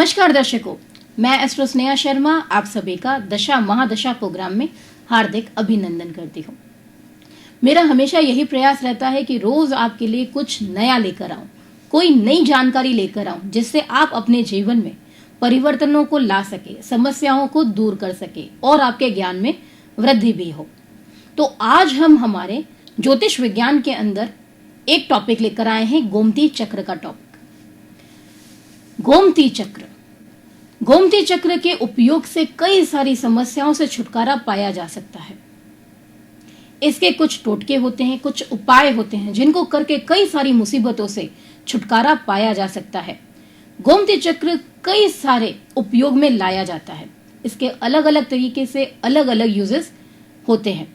नमस्कार दर्शकों, मैं एस्ट्रो स्नेहा शर्मा आप सभी का दशा महादशा प्रोग्राम में हार्दिक अभिनंदन करती हूँ। मेरा हमेशा यही प्रयास रहता है कि रोज आपके लिए कुछ नया लेकर आऊं, कोई नई जानकारी लेकर आऊं, जिससे आप अपने जीवन में परिवर्तनों को ला सके, समस्याओं को दूर कर सके और आपके ज्ञान में वृद्धि भी हो। तो आज हम हमारे ज्योतिष विज्ञान के अंदर एक टॉपिक लेकर आए हैं, गोमती चक्र का टॉपिक। गोमती चक्र, गोमती चक्र के उपयोग से कई सारी समस्याओं से छुटकारा पाया जा सकता है। इसके कुछ टोटके होते हैं, कुछ उपाय होते हैं जिनको करके कई सारी मुसीबतों से छुटकारा पाया जा सकता है। गोमती चक्र कई सारे उपयोग में लाया जाता है। इसके अलग अलग तरीके से अलग अलग यूजेस होते हैं।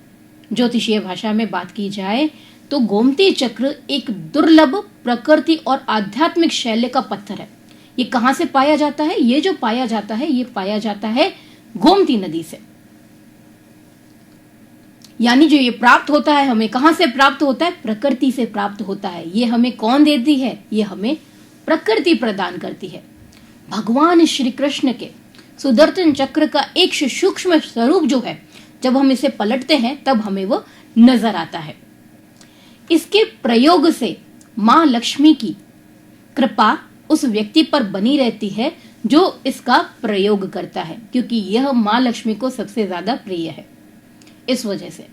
ज्योतिषीय भाषा में बात की जाए तो गोमती चक्र एक दुर्लभ प्रकृति और आध्यात्मिक शैली का पत्थर है। ये कहां से पाया जाता है? ये जो पाया जाता है, ये पाया जाता है गोमती नदी से। यानी जो ये प्राप्त होता है, हमें कहां से प्राप्त होता है? प्रकृति से प्राप्त होता है। ये हमें कौन देती है? ये हमें प्रकृति प्रदान करती है। भगवान श्री कृष्ण के सुदर्शन चक्र का एक सूक्ष्म स्वरूप जो है, जब हम इसे पलटते हैं तब हमें वो नजर आता है। इसके प्रयोग से मां लक्ष्मी की कृपा उस व्यक्ति पर बनी रहती है जो इसका प्रयोग करता है, क्योंकि यह मां लक्ष्मी को सबसे ज्यादा प्रिय है। इस वजह से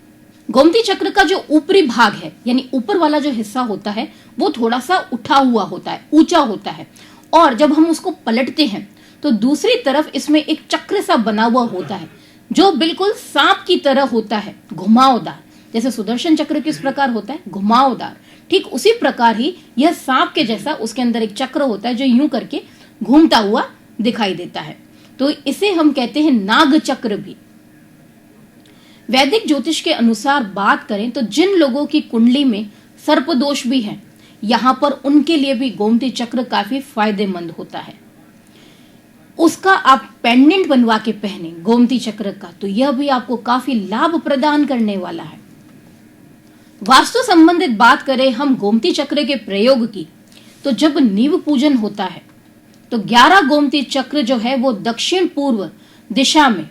गोमती चक्र का जो ऊपरी भाग है, यानी ऊपर वाला जो हिस्सा होता है, वो थोड़ा सा उठा हुआ होता है, ऊंचा होता है। और जब हम उसको पलटते हैं तो दूसरी तरफ इसमें एक चक्र सा बना हुआ होता है जो बिल्कुल सांप की तरह होता है, घुमावदार। जैसे सुदर्शन चक्र किस प्रकार होता है? घुमावदार। ठीक उसी प्रकार ही यह सांप के जैसा उसके अंदर एक चक्र होता है जो यूं करके घूमता हुआ दिखाई देता है। तो इसे हम कहते हैं नाग चक्र भी। वैदिक ज्योतिष के अनुसार बात करें तो जिन लोगों की कुंडली में सर्प दोष भी है, यहां पर उनके लिए भी गोमती चक्र काफी फायदेमंद होता है। उसका आप पेंडेंट बनवा के पहने गोमती चक्र का, तो यह भी आपको काफी लाभ प्रदान करने वाला है। वास्तु संबंधित बात करें हम गोमती चक्र के प्रयोग की, तो जब नींव पूजन होता है तो 11 गोमती चक्र जो है वो दक्षिण पूर्व दिशा में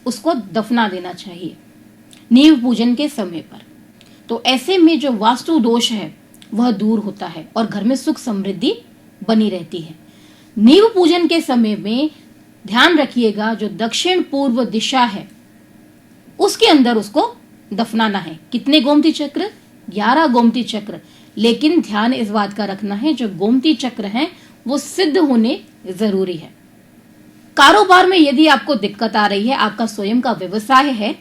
उसको दफना देना चाहिए नींव पूजन के समय पर। तो ऐसे में जो वास्तु दोष है वह दूर होता है और घर में सुख समृद्धि बनी रहती है। नींव पूजन के समय में ध्यान रखिएगा, जो दक्षिण पूर्व दिशा है उसके अंदर उसको दफनाना है। कितने गोमती चक्र? 11 गोमती चक्र। लेकिन ध्यान इस बात का रखना है, जो गोमती चक्र हैं वो सिद्ध होने जरूरी है। कारोबार में यदि आपको दिक्कत आ रही है, आपका स्वयं का व्यवसाय है,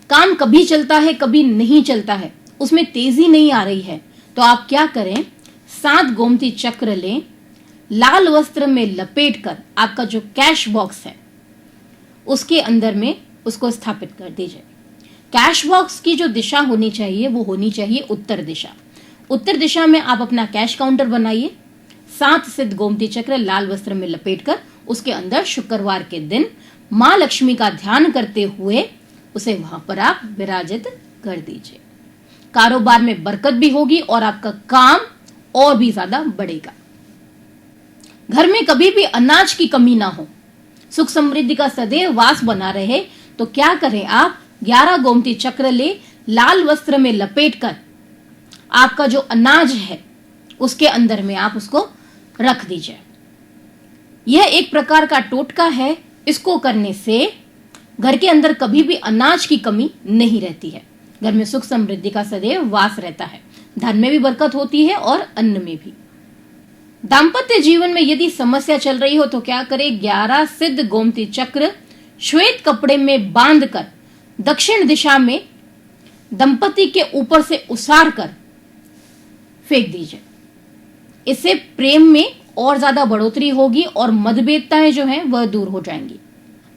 काम कभी चलता है कभी नहीं चलता है, उसमें तेजी नहीं आ रही है, तो आप क्या करें? 7 गोमती चक्र लें, लाल वस्त्र में लपेटकर आपका जो कैश बॉक्स है उसके अंदर में उसको स्थापित कर दीजिए। कैश बॉक्स की जो दिशा होनी चाहिए वो होनी चाहिए उत्तर दिशा। उत्तर दिशा में आप अपना कैश काउंटर बनाइए। 7 सिद्ध गोमती चक्र लाल वस्त्र में लपेटकर उसके अंदर शुक्रवार के दिन मां लक्ष्मी का ध्यान करते हुए उसे वहां पर आप विराजित कर दीजिए। कारोबार में बरकत भी होगी और आपका काम और भी ज्यादा बढ़ेगा। घर में कभी भी अनाज की कमी ना हो, सुख समृद्धि का सदैव वास बना रहे, तो क्या करें आप? 11 गोमती चक्र ले, लाल वस्त्र में लपेटकर आपका जो अनाज है उसके अंदर में आप उसको रख दीजिए। यह एक प्रकार का टोटका है। इसको करने से घर के अंदर कभी भी अनाज की कमी नहीं रहती है। घर में सुख समृद्धि का सदैव वास रहता है। धन में भी बरकत होती है और अन्न में भी। दाम्पत्य जीवन में यदि समस्या चल रही हो तो क्या करें? 11 सिद्ध गोमती चक्र श्वेत कपड़े में बांधकर दक्षिण दिशा में दंपति के ऊपर से उसार कर फेंक दीजिए। इससे प्रेम में और ज्यादा बढ़ोतरी होगी और मतभेदताएं जो हैं वह दूर हो जाएंगी।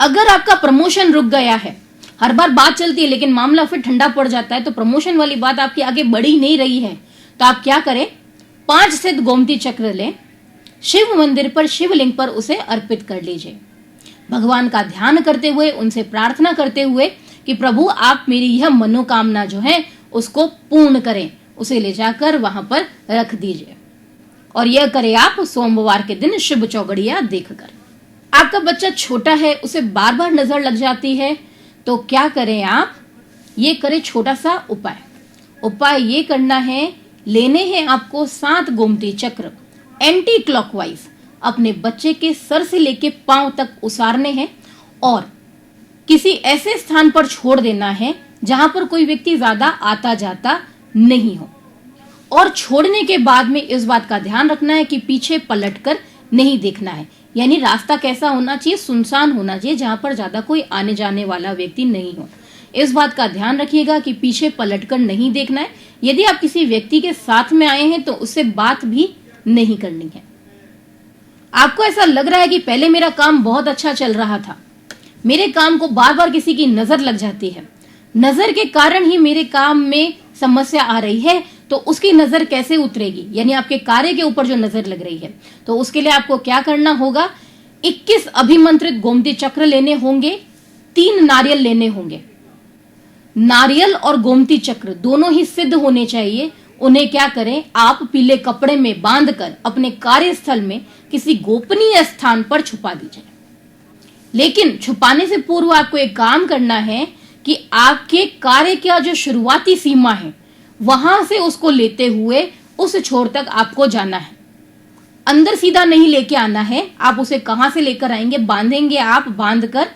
अगर आपका प्रमोशन रुक गया है, हर बार बात चलती है लेकिन मामला फिर ठंडा पड़ जाता है, तो प्रमोशन वाली बात आपकी आगे बढ़ी नहीं रही है, तो आप क्या करें? 5 सिद्ध गोमती चक्र लें, शिव मंदिर पर शिवलिंग पर उसे अर्पित कर लीजिए। भगवान का ध्यान करते हुए, उनसे प्रार्थना करते हुए कि प्रभु आप मेरी यह मनोकामना जो है उसको पूर्ण करें, उसे ले जाकर वहां पर रख दीजिए। और यह करें आप सोमवार के दिन शुभ चौगड़िया देखकर। आपका बच्चा छोटा है, उसे बार बार नजर लग जाती है, तो क्या करें आप? ये करें छोटा सा उपाय। उपाय ये करना है, लेने हैं आपको 7 गोमती चक्र एंटी क्लॉकवाइज अपने बच्चे के सर से लेके पांव तक उसारने हैं और किसी ऐसे स्थान पर छोड़ देना है जहां पर कोई व्यक्ति ज्यादा आता जाता नहीं हो। और छोड़ने के बाद में इस बात का ध्यान रखना है कि पीछे पलटकर नहीं देखना है, यानी रास्ता कैसा होना चाहिए? सुनसान होना चाहिए, जहां पर ज्यादा कोई आने जाने वाला व्यक्ति नहीं हो। इस बात का ध्यान रखिएगा कि पीछे पलटकर नहीं देखना है। यदि आप किसी व्यक्ति के साथ में आए हैं तो उससे बात भी नहीं करनी है। आपको ऐसा लग रहा है कि पहले मेरा काम बहुत अच्छा चल रहा था, मेरे काम को बार बार किसी की नजर लग जाती है, नजर के कारण ही मेरे काम में समस्या आ रही है, तो उसकी नजर कैसे उतरेगी? यानी आपके कार्य के ऊपर जो नजर लग रही है, तो उसके लिए आपको क्या करना होगा? 21 अभिमंत्रित गोमती चक्र लेने होंगे, 3 नारियल लेने होंगे। नारियल और गोमती चक्र दोनों ही सिद्ध होने चाहिए। उन्हें क्या करें? आप पीले कपड़े में बांधकर अपने कार्यस्थल में किसी गोपनीय स्थान पर छुपा दीजिए। लेकिन छुपाने से पूर्व आपको एक काम करना है कि आपके कार्य का जो शुरुआती सीमा है वहां से उसको लेते हुए उस छोर तक आपको जाना है। अंदर सीधा नहीं लेके आना है। आप उसे कहां से लेकर आएंगे? बांधेंगे आप, बांधकर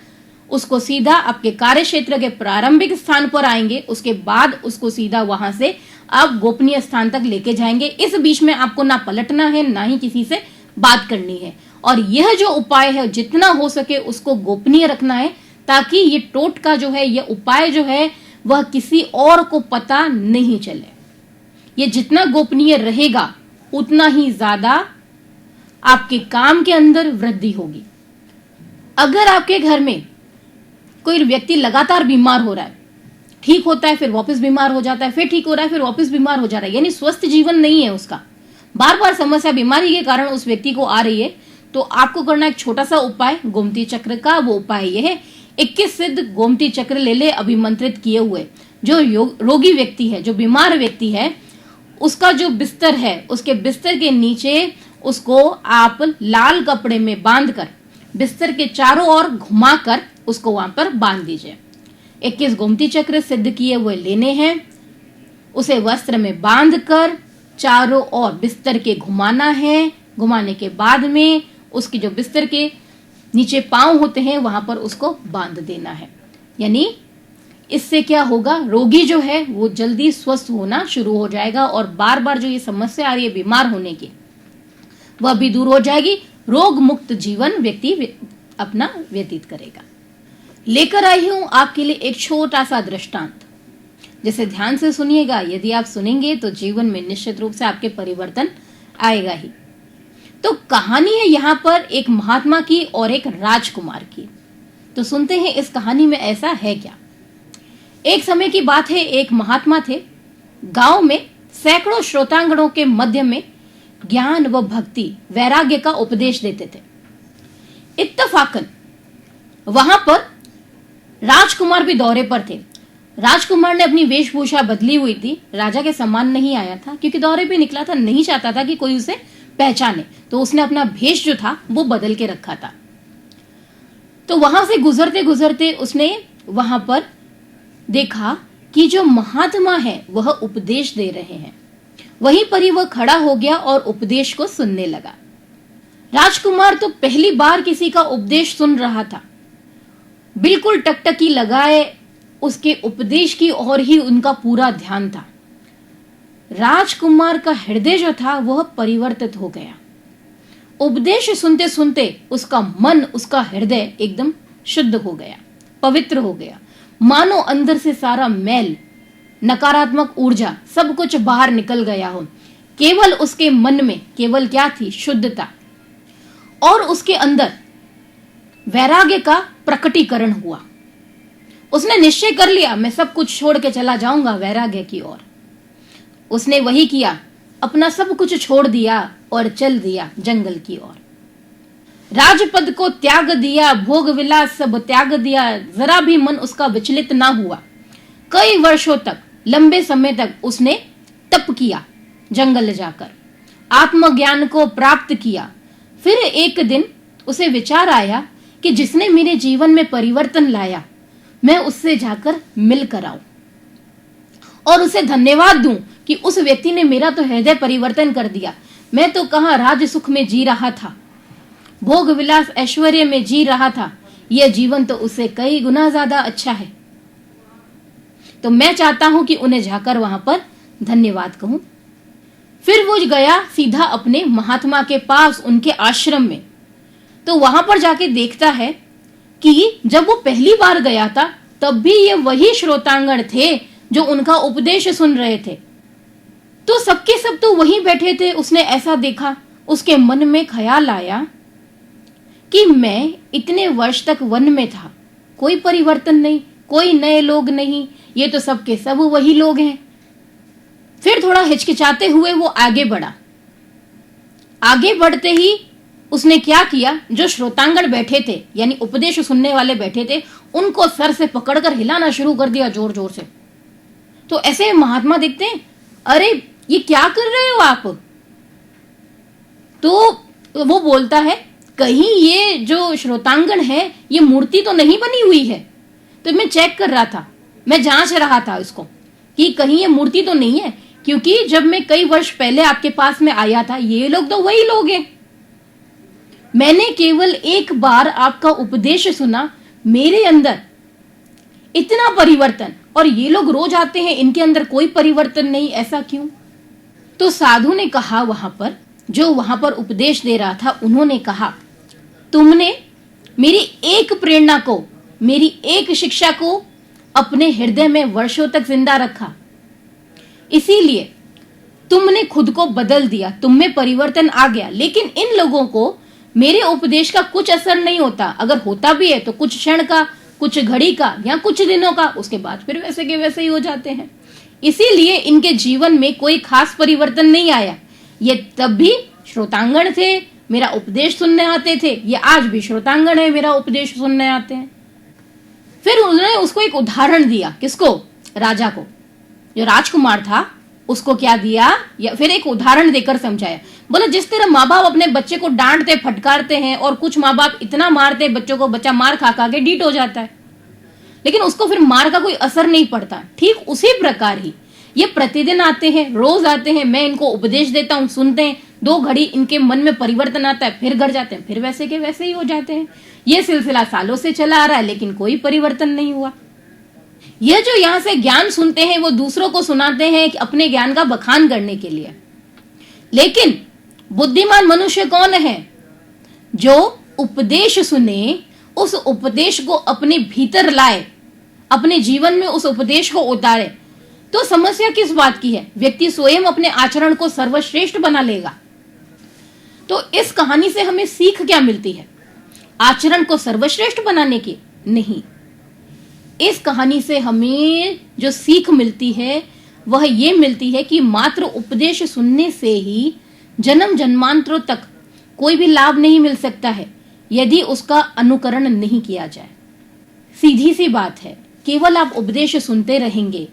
उसको सीधा आपके कार्य क्षेत्र के प्रारंभिक स्थान पर आएंगे। उसके बाद उसको सीधा वहां से आप गोपनीय स्थान तक लेके जाएंगे। इस बीच में आपको ना पलटना है, ना ही किसी से बात करनी है। और यह जो उपाय है जितना हो सके उसको गोपनीय रखना है, ताकि ये टोटका जो है, ये उपाय जो है, वह किसी और को पता नहीं चले। ये जितना गोपनीय रहेगा उतना ही ज्यादा आपके काम के अंदर वृद्धि होगी। अगर आपके घर में कोई व्यक्ति लगातार बीमार हो रहा है, ठीक होता है फिर वापस बीमार हो जाता है, फिर ठीक हो रहा है फिर वापस बीमार हो जा रहा है, यानी स्वस्थ जीवन नहीं है उसका, बार बार समस्या बीमारी के कारण उस व्यक्ति को आ रही है, तो आपको करना एक छोटा सा उपाय गोमती चक्र का। वो उपाय यह है, 21 सिद्ध गोमती चक्र ले ले अभिमंत्रित किए हुए। जो रोगी व्यक्ति है, जो बीमार व्यक्ति है, उसका जो बिस्तर है, उसके बिस्तर के नीचे उसको आप लाल कपड़े में बांधकर बिस्तर के चारों ओर घुमाकर उसको वहां पर बांध दीजिए। 21 गोमती चक्र सिद्ध किए हुए लेने हैं, उसे वस्त्र में बांधकर चारों ओर बिस्तर के घुमाना है। घुमाने के बाद में उसकी जो बिस्तर के नीचे पांव होते हैं वहां पर उसको बांध देना है। यानी इससे क्या होगा? रोगी जो है वो जल्दी स्वस्थ होना शुरू हो जाएगा और बार बार जो ये समस्या आ रही है बीमार होने की, वह भी दूर हो जाएगी। रोग मुक्त जीवन व्यक्ति अपना व्यतीत करेगा। लेकर आई हूं आपके लिए एक छोटा सा दृष्टांत, जिसे ध्यान से सुनिएगा। यदि आप सुनेंगे तो जीवन में निश्चित रूप से आपके परिवर्तन आएगा ही। तो कहानी है यहाँ पर एक महात्मा की और एक राजकुमार की। तो सुनते हैं इस कहानी में ऐसा है क्या। एक समय की बात है, एक महात्मा थे। गांव में सैकड़ों श्रोतांगणों के मध्य में ज्ञान व भक्ति वैराग्य का उपदेश देते थे। इत्तफाकन वहां पर राजकुमार भी दौरे पर थे। राजकुमार ने अपनी वेशभूषा बदली हुई थी, राजा के सम्मान नहीं आया था, क्योंकि दौरे पे निकला था, नहीं चाहता था कि कोई उसे पहचाने, तो उसने अपना भेष जो था वो बदल के रखा था। तो वहां से गुजरते गुजरते उसने वहां पर देखा कि जो महात्मा है वह उपदेश दे रहे हैं। वहीं पर ही वह खड़ा हो गया और उपदेश को सुनने लगा। राजकुमार तो पहली बार किसी का उपदेश सुन रहा था, बिल्कुल टकटकी लगाए उसके उपदेश की ओर ही उनका पूरा ध्यान था। राजकुमार का हृदय जो था वह परिवर्तित हो गया। उपदेश सुनते सुनते उसका मन, उसका हृदय एकदम शुद्ध हो गया, पवित्र हो गया, मानो अंदर से सारा मैल, नकारात्मक ऊर्जा सब कुछ बाहर निकल गया हो। केवल उसके मन में केवल क्या थी? शुद्धता। और उसके अंदर वैराग्य का प्रकटीकरण हुआ। उसने निश्चय कर लिया, मैं सब कुछ छोड़ के चला जाऊंगा वैराग्य की ओर। उसने वही किया, अपना सब कुछ छोड़ दिया और चल दिया जंगल की ओर। राजपद को त्याग दिया, भोग विलास सब त्याग दिया, जरा भी मन उसका विचलित ना हुआ। कई वर्षों तक, लंबे समय तक उसने तप किया, जंगल जाकर आत्मज्ञान को प्राप्त किया। फिर एक दिन उसे विचार आया कि जिसने मेरे जीवन में परिवर्तन लाया, मैं उससे जाकर मिल कर आऊं और उसे धन्यवाद दूं कि उस व्यक्ति ने मेरा तो हृदय परिवर्तन कर दिया। मैं तो कहां राज सुख में जी रहा था, भोग विलास ऐश्वर्य में जी रहा था, यह जीवन तो उससे कई गुना ज्यादा अच्छा है। तो मैं चाहता हूं कि उन्हें जाकर वहां पर धन्यवाद कहूं। फिर वो गया सीधा अपने महात्मा के पास, उनके आश्रम में। तो वहां पर जाके देखता है कि जब वो पहली बार गया था तब भी ये वही श्रोतांगण थे जो उनका उपदेश सुन रहे थे। तो सबके सब तो वहीं बैठे थे। उसने ऐसा देखा, उसके मन में ख्याल आया कि मैं इतने वर्ष तक वन में था, कोई परिवर्तन नहीं, कोई नए लोग नहीं, ये तो सबके सब वही लोग हैं। फिर थोड़ा हिचकिचाते हुए वो आगे बढ़ा। आगे बढ़ते ही उसने क्या किया, जो श्रोतांगण बैठे थे यानी उपदेश सुनने वाले बैठे थे, उनको सर से पकड़कर हिलाना शुरू कर दिया जोर जोर से। तो ऐसे महात्मा देखते हैं, अरे ये क्या कर रहे हो आप? तो वो बोलता है, कहीं ये जो श्रोतांगण है ये मूर्ति तो नहीं बनी हुई है। तो मैं चेक कर रहा था, मैं जांच रहा था इसको कि कहीं ये मूर्ति तो नहीं है, क्योंकि जब मैं कई वर्ष पहले आपके पास में आया था ये लोग तो वही लोग हैं। मैंने केवल एक बार आपका उपदेश सुना, मेरे अंदर इतना परिवर्तन, और ये लोग रोज आते हैं, इनके अंदर कोई परिवर्तन नहीं, ऐसा क्यों? तो साधु ने कहा, वहां पर जो वहां पर उपदेश दे रहा था, उन्होंने कहा, तुमने मेरी एक प्रेरणा को, मेरी एक शिक्षा को अपने हृदय में वर्षों तक जिंदा रखा, इसीलिए तुमने खुद को बदल दिया, तुम में परिवर्तन आ गया। लेकिन इन लोगों को मेरे उपदेश का कुछ असर नहीं होता, अगर होता भी है तो कुछ क्षण का, कुछ घड़ी का या कुछ दिनों का, उसके बाद फिर वैसे के वैसे ही हो जाते हैं। इसीलिए इनके जीवन में कोई खास परिवर्तन नहीं आया। ये तब भी श्रोतांगण थे, मेरा उपदेश सुनने आते थे, ये आज भी श्रोतांगण है, मेरा उपदेश सुनने आते हैं। फिर उन्होंने उसको एक उदाहरण दिया, किसको? राजा को, जो राजकुमार था उसको क्या दिया, या फिर एक उदाहरण देकर समझाया। बोला, जिस तरह माँ बाप अपने बच्चे को डांटते फटकारते हैं, और कुछ माँ बाप इतना मारते हैं बच्चों को, बच्चा मार खा खा के ढीठ हो जाता है, लेकिन उसको फिर मार का कोई असर नहीं पड़ता, ठीक उसी प्रकार ही ये प्रतिदिन आते हैं, रोज आते हैं, मैं इनको उपदेश देता हूँ, सुनते हैं, 2 घड़ी इनके मन में परिवर्तन आता है, फिर घर जाते हैं, फिर वैसे के वैसे ही हो जाते हैं। ये सिलसिला सालों से चला आ रहा है, लेकिन कोई परिवर्तन नहीं हुआ। यह जो यहाँ से ज्ञान सुनते हैं वो दूसरों को सुनाते हैं कि अपने ज्ञान का बखान करने के लिए। लेकिन बुद्धिमान मनुष्य कौन है? जो उपदेश सुने, उस उपदेश को अपने भीतर लाए, अपने जीवन में उस उपदेश को उतारे। तो समस्या किस बात की है? व्यक्ति स्वयं अपने आचरण को सर्वश्रेष्ठ बना लेगा। तो इस कहानी से हमें सीख क्या मिलती है? आचरण को सर्वश्रेष्ठ बनाने की नहीं। इस कहानी से हमें जो सीख मिलती है वह ये मिलती है कि मात्र उपदेश सुनने से ही जन्म जन्मांतरों तक कोई भी लाभ नहीं मिल सकता है यदि उसका अनुकरण नहीं किया जाए। सीधी सी बात है, केवल आप उपदेश सुनते रहेंगे,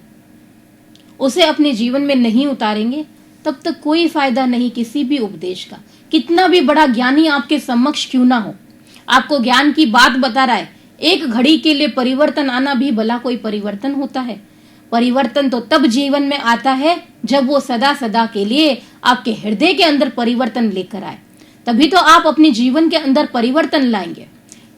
उसे अपने जीवन में नहीं उतारेंगे, तब तक कोई फायदा नहीं किसी भी उपदेश का। कितना भी बड़ा ज्ञानी आपके समक्ष क्यों ना हो, आपको ज्ञान की बात बता रहा है, एक घड़ी के लिए परिवर्तन आना भी भला कोई परिवर्तन होता है? परिवर्तन तो तब जीवन में आता है जब वो सदा सदा के लिए आपके हृदय के अंदर परिवर्तन लेकर आए, तभी तो आप अपने जीवन के अंदर परिवर्तन लाएंगे।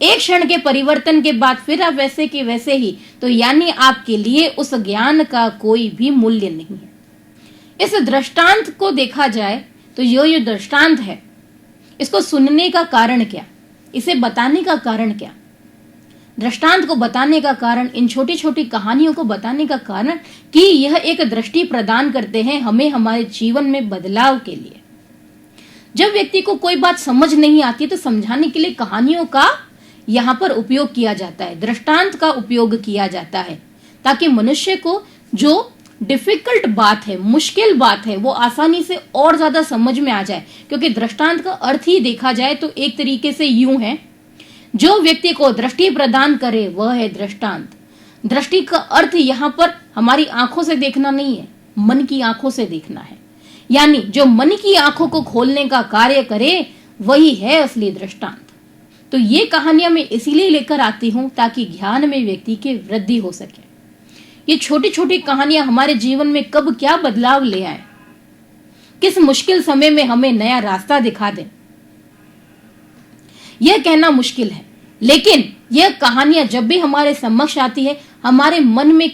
एक क्षण के परिवर्तन के बाद फिर आप वैसे के वैसे ही, तो यानी आपके लिए उस ज्ञान का कोई भी मूल्य नहीं है। इस दृष्टांत को देखा जाए तो ये दृष्टांत है, इसको सुनने का कारण क्या, इसे बताने का कारण क्या? दृष्टांत को बताने का कारण, इन छोटी छोटी कहानियों को बताने का कारण कि यह एक दृष्टि प्रदान करते हैं हमें हमारे जीवन में बदलाव के लिए। जब व्यक्ति को कोई बात समझ नहीं आती तो समझाने के लिए कहानियों का यहाँ पर उपयोग किया जाता है, दृष्टांत का उपयोग किया जाता है, ताकि मनुष्य को जो डिफिकल्ट बात है, मुश्किल बात है, वो आसानी से और ज्यादा समझ में आ जाए। क्योंकि दृष्टांत का अर्थ ही देखा जाए तो एक तरीके से यूं है, जो व्यक्ति को दृष्टि प्रदान करे वह है दृष्टांत। दृष्टि का अर्थ यहाँ पर हमारी आंखों से देखना नहीं है, मन की आंखों से देखना है। यानी जो मन की आंखों को खोलने का कार्य करे वही है असली दृष्टांत। तो ये कहानियां मैं इसीलिए लेकर आती हूं ताकि ज्ञान में व्यक्ति की वृद्धि हो सके। ये छोटी छोटी कहानियां हमारे जीवन में कब क्या बदलाव ले आए, किस मुश्किल समय में हमें नया रास्ता दिखा दें, यह कहना मुश्किल है। लेकिन यह कहानियां जब भी हमारे समक्ष आती है, हमारे मन में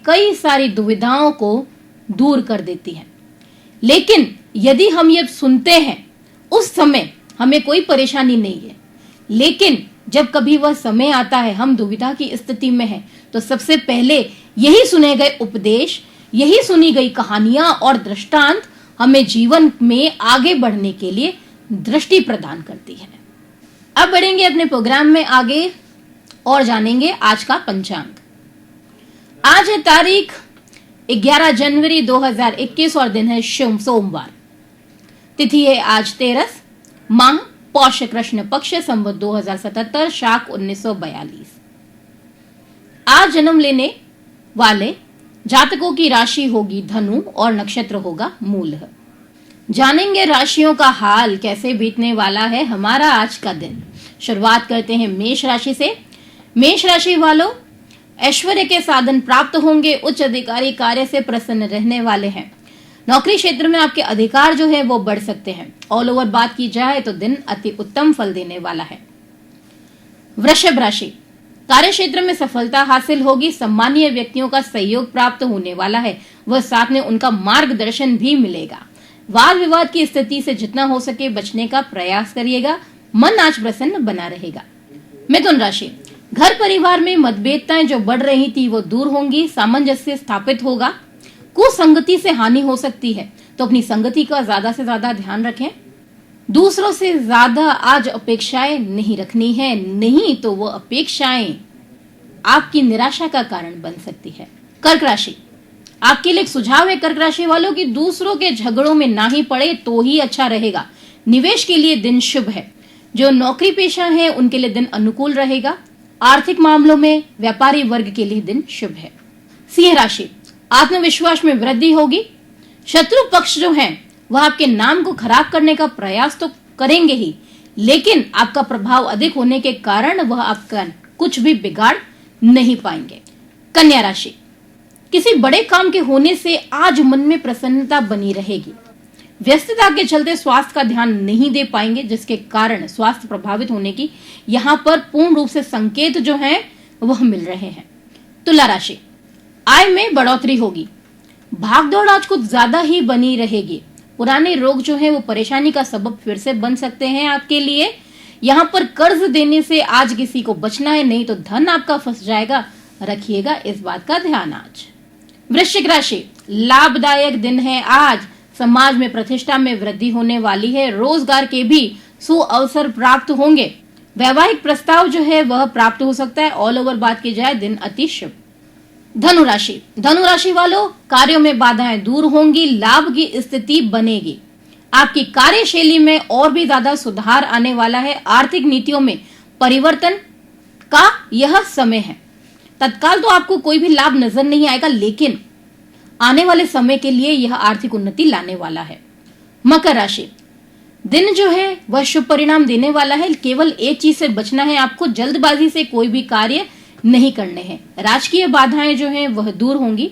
कई सारी दुविधाओं को दूर कर देती है। लेकिन यदि हम ये सुनते हैं, उस समय हमें कोई परेशानी नहीं है, लेकिन जब कभी वह समय आता है, हम दुविधा की स्थिति में हैं, तो सबसे पहले यही सुने गए उपदेश, यही सुनी गई कहानियां और दृष्टांत हमें जीवन में आगे बढ़ने के लिए दृष्टि प्रदान करती है। अब बढ़ेंगे अपने प्रोग्राम में आगे और जानेंगे आज का पंचांग। आज है तारीख 11 जनवरी 2021 और दिन है सोमवार। तिथि है आज 13, माह पौष कृष्ण पक्ष, संवत 2077, शाक 1942। आज जन्म लेने वाले जातकों की राशि होगी धनु और नक्षत्र होगा मूल। जानेंगे राशियों का हाल कैसे बीतने वाला है हमारा आज का दिन। शुरुआत करते हैं मेष राशि से। मेष राशि वालों, ऐश्वर्य के साधन प्राप्त होंगे, उच्च अधिकारी कार्य से प्रसन्न रहने वाले हैं। नौकरी क्षेत्र में आपके अधिकार जो है वो बढ़ सकते हैं। ऑल ओवर बात की जाए तो दिन अति उत्तम फल देने वाला है। वृषभ राशि, कार्य क्षेत्र में सफलता हासिल होगी, सम्मानीय व्यक्तियों का सहयोग प्राप्त होने वाला है, वह साथ में उनका मार्गदर्शन भी मिलेगा। वाद विवाद की स्थिति से जितना हो सके बचने का प्रयास करिएगा, मन आज प्रसन्न बना रहेगा। मिथुन राशि, घर परिवार में मतभेदताएं जो बढ़ रही थी वो दूर होंगी, सामंजस्य स्थापित होगा। कुसंगति से हानि हो सकती है, तो अपनी संगति का ज्यादा से ज्यादा ध्यान रखें। दूसरों से ज्यादा आज अपेक्षाएं नहीं रखनी है, नहीं तो वो अपेक्षाएं आपकी निराशा का कारण बन सकती है। कर्क राशि, आपके लिए एक सुझाव है कर्क राशि वालों की दूसरों के झगड़ों में ना ही पड़े तो ही अच्छा रहेगा। निवेश के लिए दिन शुभ है। जो नौकरी पेशा है उनके लिए दिन अनुकूल रहेगा। आर्थिक मामलों में व्यापारी वर्ग के लिए दिन शुभ है। सिंह राशि, आत्मविश्वास में वृद्धि होगी। शत्रु पक्ष जो है वह आपके नाम को खराब करने का प्रयास तो करेंगे ही, लेकिन आपका प्रभाव अधिक होने के कारण वह आपका कुछ भी बिगाड़ नहीं पाएंगे। कन्या राशि, किसी बड़े काम के होने से आज मन में प्रसन्नता बनी रहेगी। व्यस्तता के चलते स्वास्थ्य का ध्यान नहीं दे पाएंगे, जिसके कारण स्वास्थ्य प्रभावित होने की यहाँ पर पूर्ण रूप से संकेत जो हैं वह मिल रहे हैं। तुला राशि, आय में बढ़ोतरी होगी। भागदौड़ आज कुछ ज्यादा ही बनी रहेगी। पुराने रोग जो है वो परेशानी का सबब फिर से बन सकते हैं आपके लिए। यहाँ पर कर्ज देने से आज किसी को बचना है, नहीं तो धन आपका फंस जाएगा, रखिएगा इस बात का ध्यान आज। वृश्चिक राशि, लाभदायक दिन है आज। समाज में प्रतिष्ठा में वृद्धि होने वाली है। रोजगार के भी सुअवसर प्राप्त होंगे। वैवाहिक प्रस्ताव जो है वह प्राप्त हो सकता है। ऑल ओवर बात की जाए दिन अति शुभ। धनु राशि वालों, कार्यों में बाधाएं दूर होंगी, लाभ की स्थिति बनेगी। आपकी कार्यशैली में और भी ज्यादा सुधार आने वाला है। आर्थिक नीतियों में परिवर्तन का यह समय है। तत्काल तो आपको कोई भी लाभ नजर नहीं आएगा, लेकिन आने वाले समय के लिए यह आर्थिक उन्नति लाने वाला है। मकर राशि, दिन जो है वह शुभ परिणाम देने वाला है। केवल एक चीज से बचना है आपको, जल्दबाजी से कोई भी कार्य नहीं करने हैं। राजकीय बाधाएं जो हैं वह दूर होंगी।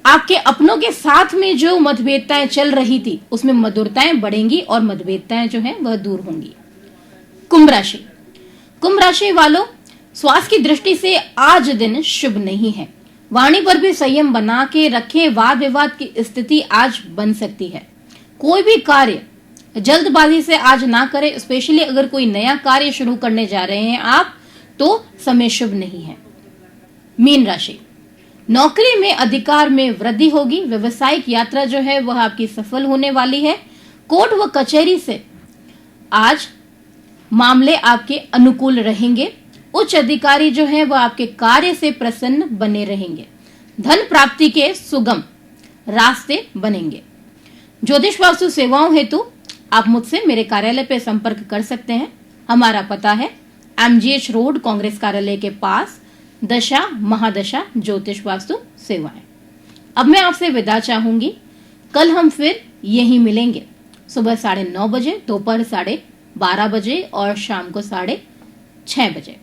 आपके अपनों के साथ में जो मतभेदताएं चल रही थी उसमें मधुरताएं बढ़ेंगी और मतभेदताएं जो हैं वह दूर होंगी। कुंभ राशि वालों, स्वास्थ्य की दृष्टि से आज दिन शुभ नहीं है। वाणी पर भी संयम बना के रखें। वाद विवाद की स्थिति आज बन सकती है। कोई भी कार्य जल्दबाजी से आज ना करें, स्पेशली अगर कोई नया कार्य शुरू करने जा रहे हैं आप, तो समय शुभ नहीं है। मीन राशि, नौकरी में अधिकार में वृद्धि होगी। व्यवसायिक यात्रा जो है वह आपकी सफल होने वाली है। कोर्ट व कचहरी से आज मामले आपके अनुकूल रहेंगे। उच्च अधिकारी जो है वह आपके कार्य से प्रसन्न बने रहेंगे। धन प्राप्ति के सुगम रास्ते बनेंगे। ज्योतिष वास्तु सेवाओं हेतु आप मुझसे मेरे कार्यालय पे संपर्क कर सकते हैं। हमारा पता है MGH रोड, कांग्रेस कार्यालय के पास, दशा महादशा ज्योतिष वास्तु सेवाएं। अब मैं आपसे विदा चाहूंगी। कल हम फिर यहीं मिलेंगे। सुबह 9:30 बजे, दोपहर 12:30 बजे और शाम को 6:30 बजे।